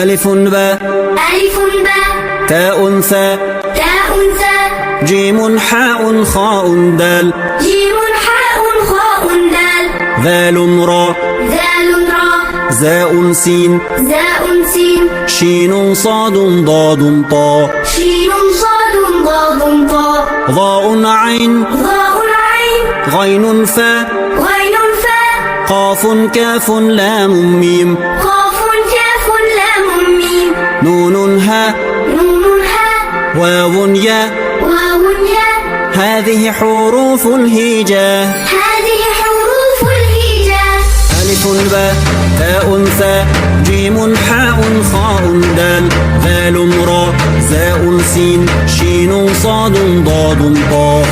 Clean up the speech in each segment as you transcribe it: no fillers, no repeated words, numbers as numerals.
ألف باء تاء ثاء جيم حاء خاء دال ذال راء زاء سين شين صاد ضاد طاء ضاء عين غين فاء قاف كاف لام ميم نون هاء واو ياء هذه حروف الهجاء ألف باء تاء ثاء جيم حاء خاء دال ذال راء زاء سين شين صاد ضاد طاء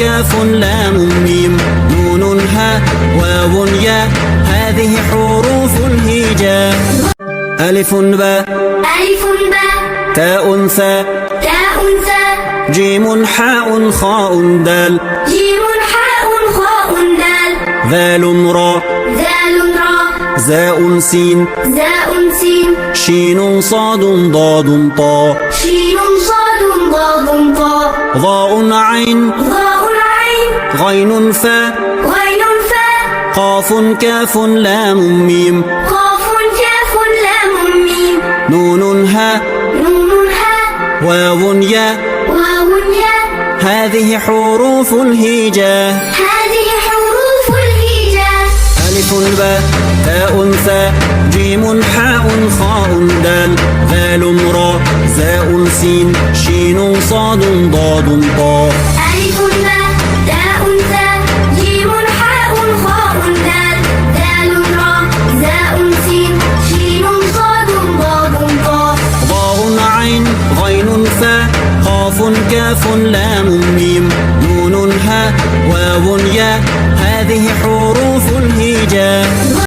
كاف لام ميم نون هاء واو ياء هذه حروف الهجاء ألف باء تاء ثاء جيم حاء خاء دال ذال راء زاء سين شين صاد ضاد طاء ضاء عين غين فاء قاف كاف لام ميم نون هاء واو ياء هذه حروف الهجاء ألف باء تاء ثاء جيم حاء خاء دال ذال راء زاء سين شين صاد ضاد طاء كاف لام ميم نون هاء واو ياء هذه حروف الهجاء